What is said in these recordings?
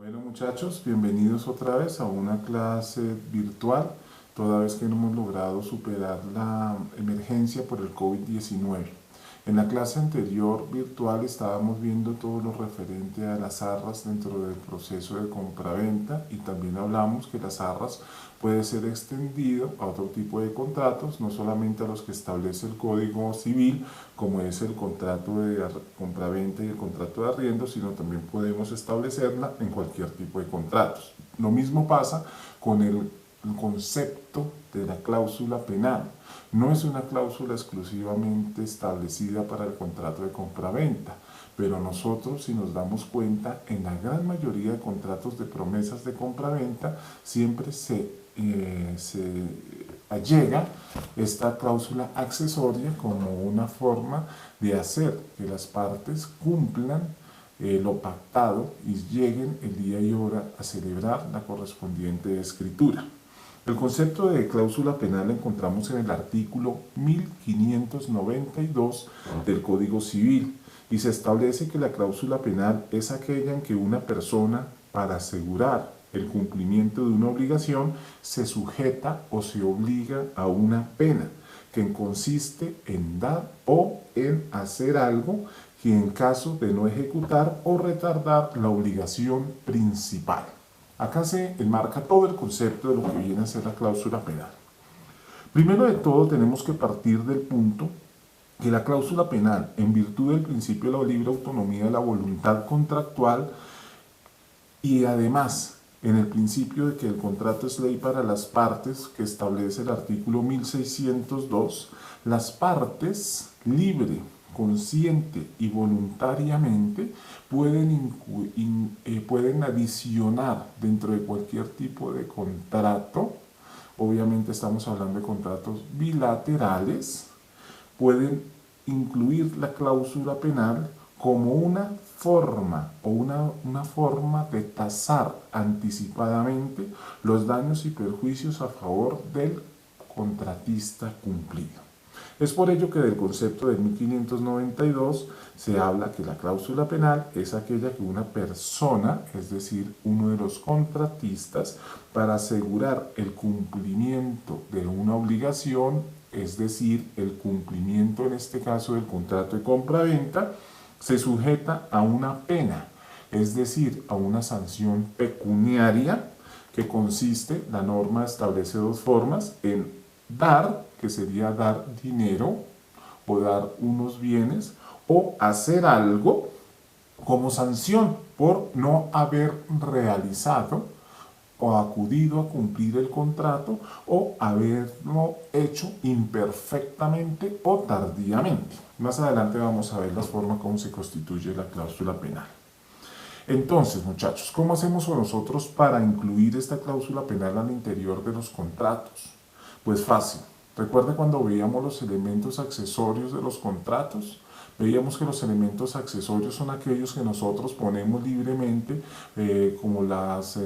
Bueno muchachos, bienvenidos otra vez a una clase virtual, toda vez que no hemos logrado superar la emergencia por el COVID-19. En la clase anterior virtual estábamos viendo todo lo referente a las arras dentro del proceso de compraventa y también hablamos que las arras puede ser extendido a otro tipo de contratos, no solamente a los que establece el Código Civil, como es el contrato de compraventa y el contrato de arriendo, sino también podemos establecerla en cualquier tipo de contratos. Lo mismo pasa con el concepto de la cláusula penal. No es una cláusula exclusivamente establecida para el contrato de compraventa, pero nosotros, si nos damos cuenta, en la gran mayoría de contratos de promesas de compraventa siempre se allega esta cláusula accesoria como una forma de hacer que las partes cumplan lo pactado y lleguen el día y hora a celebrar la correspondiente escritura. El concepto de cláusula penal lo encontramos en el artículo 1592 del Código Civil y se establece que la cláusula penal es aquella en que una persona, para asegurar el cumplimiento de una obligación, se sujeta o se obliga a una pena, que consiste en dar o en hacer algo que en caso de no ejecutar o retardar la obligación principal. Acá se enmarca todo el concepto de lo que viene a ser la cláusula penal. Primero de todo tenemos que partir del punto que la cláusula penal, en virtud del principio de la libre autonomía de la voluntad contractual y además en el principio de que el contrato es ley para las partes que establece el artículo 1602, las partes libre, consciente y voluntariamente pueden adicionar dentro de cualquier tipo de contrato, obviamente estamos hablando de contratos bilaterales, pueden incluir la cláusula penal como una forma o una forma de tasar anticipadamente los daños y perjuicios a favor del contratista cumplido. Es por ello que del concepto de 1592 se habla que la cláusula penal es aquella que una persona, es decir, uno de los contratistas, para asegurar el cumplimiento de una obligación, es decir, el cumplimiento en este caso del contrato de compraventa, se sujeta a una pena, es decir, a una sanción pecuniaria que consiste, la norma establece dos formas, en dar, que sería dar dinero o dar unos bienes, o hacer algo como sanción por no haber realizado o acudido a cumplir el contrato o haberlo hecho imperfectamente o tardíamente. Más adelante vamos a ver las formas como se constituye la cláusula penal. Entonces, muchachos, ¿cómo hacemos nosotros para incluir esta cláusula penal al interior de los contratos? Pues fácil. Recuerda cuando veíamos los elementos accesorios de los contratos, veíamos que los elementos accesorios son aquellos que nosotros ponemos libremente, como los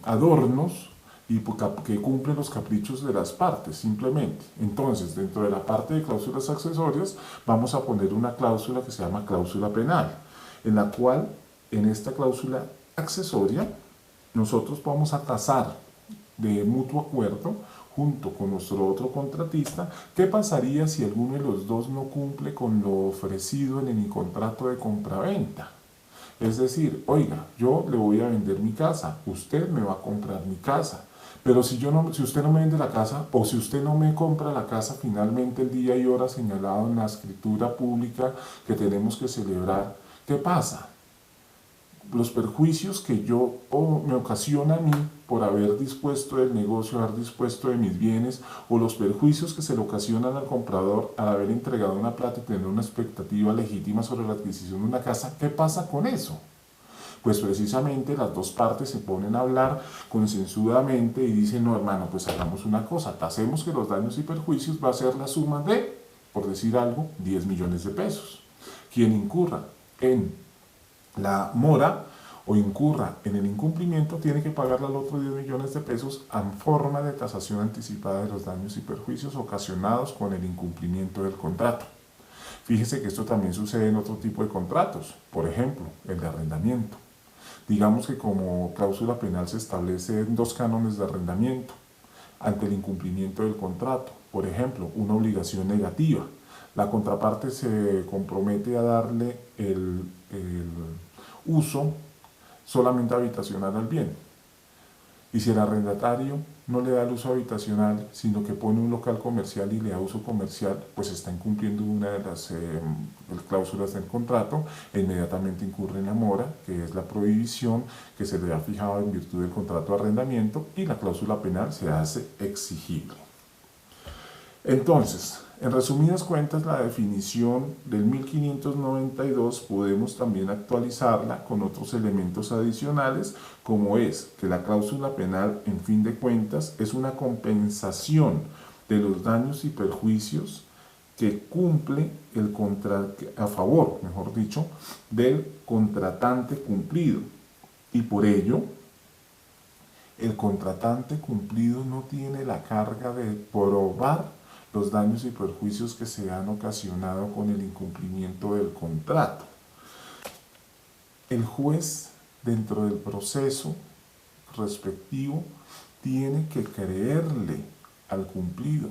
adornos, y que cumplen los caprichos de las partes, simplemente. Entonces, dentro de la parte de cláusulas accesorias, vamos a poner una cláusula que se llama cláusula penal, en la cual, en esta cláusula accesoria, nosotros vamos a tasar de mutuo acuerdo, junto con nuestro otro contratista, ¿qué pasaría si alguno de los dos no cumple con lo ofrecido en el contrato de compraventa? Es decir, oiga, yo le voy a vender mi casa, usted me va a comprar mi casa, pero si usted no me vende la casa o si usted no me compra la casa finalmente el día y hora señalado en la escritura pública que tenemos que celebrar, ¿qué pasa? Los perjuicios que me ocasiona a mí por haber dispuesto del negocio, haber dispuesto de mis bienes, o los perjuicios que se le ocasionan al comprador al haber entregado una plata y tener una expectativa legítima sobre la adquisición de una casa, ¿qué pasa con eso? Pues precisamente las dos partes se ponen a hablar concienzudamente y dicen, no hermano, pues hagamos una cosa, tasemos que los daños y perjuicios va a ser la suma de, por decir algo, 10 millones de pesos. Quien incurra en la mora o incurra en el incumplimiento tiene que pagarle al otro 10 millones de pesos en forma de tasación anticipada de los daños y perjuicios ocasionados con el incumplimiento del contrato. Fíjese que esto también sucede en otro tipo de contratos, por ejemplo, el de arrendamiento. Digamos que como cláusula penal se establecen dos cánones de arrendamiento ante el incumplimiento del contrato. Por ejemplo, una obligación negativa. La contraparte se compromete a darle el uso solamente habitacional al bien. Y si el arrendatario no le da el uso habitacional, sino que pone un local comercial y le da uso comercial, pues está incumpliendo una de las cláusulas del contrato e inmediatamente incurre en la mora, que es la prohibición que se le ha fijado en virtud del contrato de arrendamiento, y la cláusula penal se hace exigible. Entonces, en resumidas cuentas, la definición del 1592 podemos también actualizarla con otros elementos adicionales, como es que la cláusula penal, en fin de cuentas, es una compensación de los daños y perjuicios que cumple a favor, mejor dicho, del contratante cumplido. Y por ello, el contratante cumplido no tiene la carga de probar los daños y perjuicios que se han ocasionado con el incumplimiento del contrato. El juez, dentro del proceso respectivo, tiene que creerle al cumplido,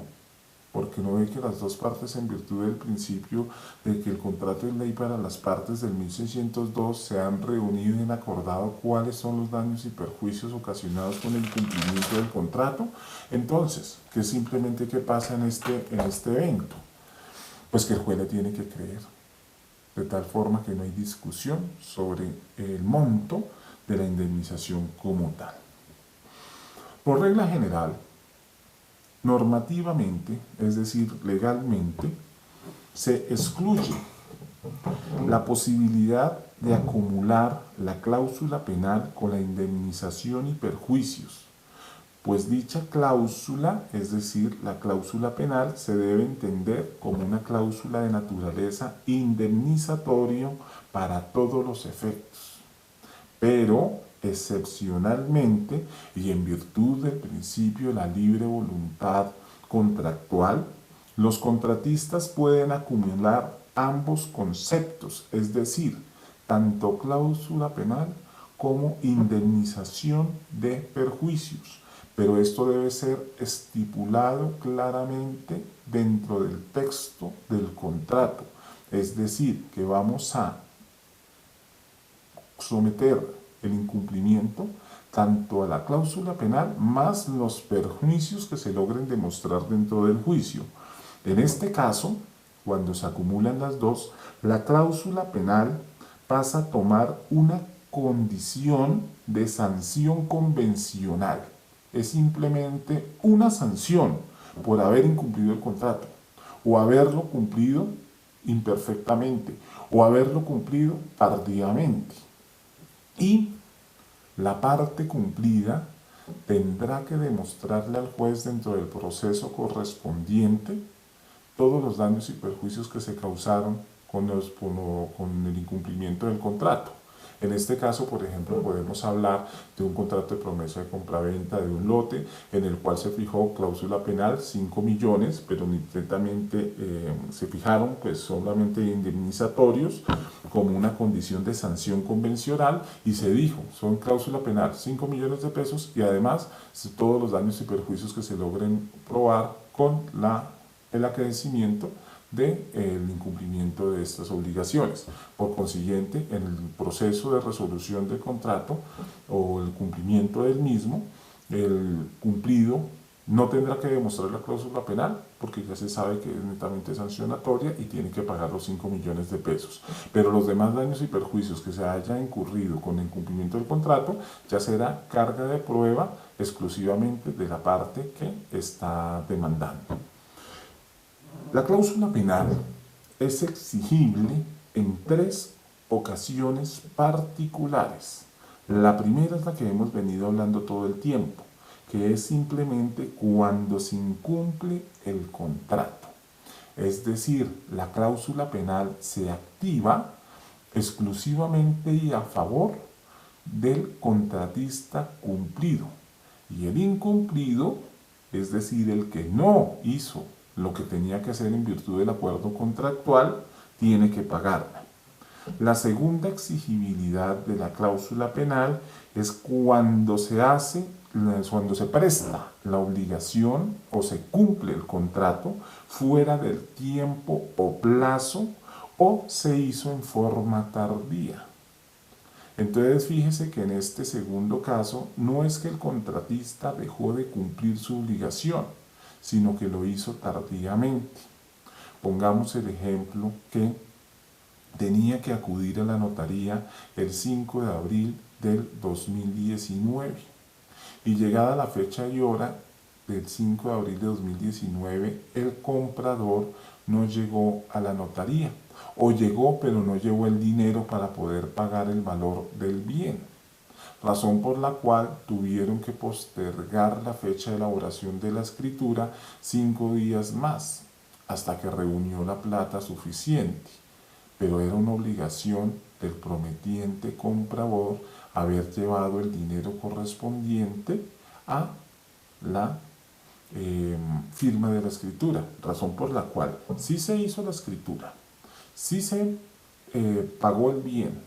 porque no ve que las dos partes, en virtud del principio de que el contrato es ley para las partes del 1602, se han reunido y han acordado cuáles son los daños y perjuicios ocasionados con el cumplimiento del contrato. Entonces, ¿qué simplemente qué pasa en este evento? Pues que el juez le tiene que creer, de tal forma que no hay discusión sobre el monto de la indemnización como tal. Por regla general, normativamente, es decir, legalmente, se excluye la posibilidad de acumular la cláusula penal con la indemnización y perjuicios, pues dicha cláusula, es decir, la cláusula penal, se debe entender como una cláusula de naturaleza indemnizatoria para todos los efectos, pero excepcionalmente y en virtud del principio de la libre voluntad contractual, los contratistas pueden acumular ambos conceptos, es decir, tanto cláusula penal como indemnización de perjuicios, pero esto debe ser estipulado claramente dentro del texto del contrato, es decir, que vamos a someter el incumplimiento tanto a la cláusula penal más los perjuicios que se logren demostrar dentro del juicio. En este caso, cuando se acumulan las dos, la cláusula penal pasa a tomar una condición de sanción convencional. Es simplemente una sanción por haber incumplido el contrato, o haberlo cumplido imperfectamente, o haberlo cumplido tardíamente. Y la parte cumplida tendrá que demostrarle al juez dentro del proceso correspondiente todos los daños y perjuicios que se causaron con el incumplimiento del contrato. En este caso, por ejemplo, podemos hablar de un contrato de promesa de compraventa de un lote en el cual se fijó cláusula penal 5 millones, pero inmediatamente se fijaron pues solamente indemnizatorios como una condición de sanción convencional y se dijo, son cláusula penal 5 millones de pesos y además todos los daños y perjuicios que se logren probar con el acrecimiento del incumplimiento de estas obligaciones. Por consiguiente, en el proceso de resolución del contrato o el cumplimiento del mismo, el cumplido no tendrá que demostrar la cláusula penal porque ya se sabe que es netamente sancionatoria y tiene que pagar los 5 millones de pesos. Pero los demás daños y perjuicios que se haya incurrido con el incumplimiento del contrato ya será carga de prueba exclusivamente de la parte que está demandando. La cláusula penal es exigible en 3 ocasiones particulares. La primera es la que hemos venido hablando todo el tiempo, que es simplemente cuando se incumple el contrato. Es decir, la cláusula penal se activa exclusivamente y a favor del contratista cumplido. Y el incumplido, es decir, el que no hizo lo que tenía que hacer en virtud del acuerdo contractual, tiene que pagarla. La segunda exigibilidad de la cláusula penal es cuando cuando se presta la obligación o se cumple el contrato fuera del tiempo o plazo o se hizo en forma tardía. Entonces fíjese que en este segundo caso no es que el contratista dejó de cumplir su obligación, sino que lo hizo tardíamente. Pongamos el ejemplo que tenía que acudir a la notaría el 5 de abril del 2019 y llegada la fecha y hora del 5 de abril de 2019 el comprador no llegó a la notaría o llegó pero no llevó el dinero para poder pagar el valor del bien, razón por la cual tuvieron que postergar la fecha de elaboración de la escritura 5 días más hasta que reunió la plata suficiente, pero era una obligación del prometiente comprador haber llevado el dinero correspondiente a la firma de la escritura, razón por la cual sí se hizo la escritura, sí se pagó el bien,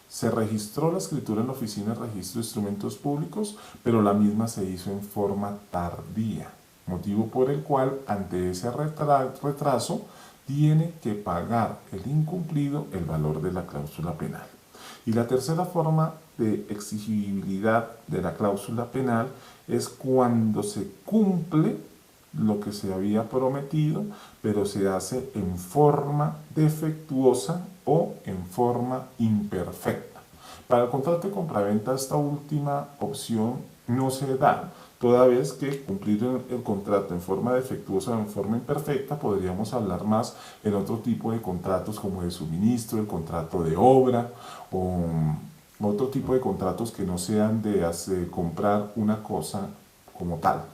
se registró la escritura en la Oficina de Registro de Instrumentos Públicos, pero la misma se hizo en forma tardía, motivo por el cual ante ese retraso tiene que pagar el incumplido el valor de la cláusula penal. Y la tercera forma de exigibilidad de la cláusula penal es cuando se cumple lo que se había prometido, pero se hace en forma defectuosa o en forma imperfecta. Para el contrato de compraventa esta última opción no se da, toda vez que cumplir el contrato en forma defectuosa o en forma imperfecta podríamos hablar más en otro tipo de contratos como de suministro, el contrato de obra o otro tipo de contratos que no sean de comprar una cosa como tal.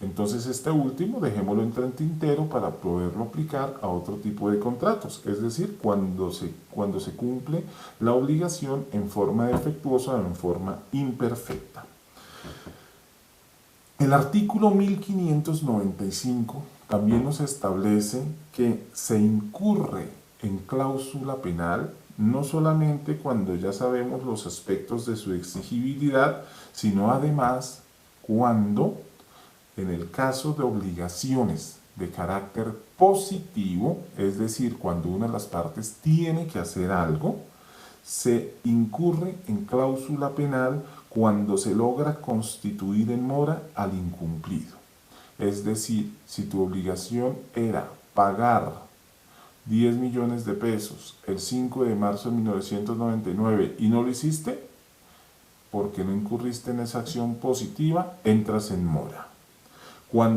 Entonces este último dejémoslo entre el tintero para poderlo aplicar a otro tipo de contratos, es decir, cuando se cumple la obligación en forma defectuosa o en forma imperfecta. El artículo 1595 también nos establece que se incurre en cláusula penal no solamente cuando ya sabemos los aspectos de su exigibilidad, sino además cuando, en el caso de obligaciones de carácter positivo, es decir, cuando una de las partes tiene que hacer algo, se incurre en cláusula penal cuando se logra constituir en mora al incumplido. Es decir, si tu obligación era pagar 10 millones de pesos el 5 de marzo de 1999 y no lo hiciste, porque no incurriste en esa acción positiva, entras en mora. Cuando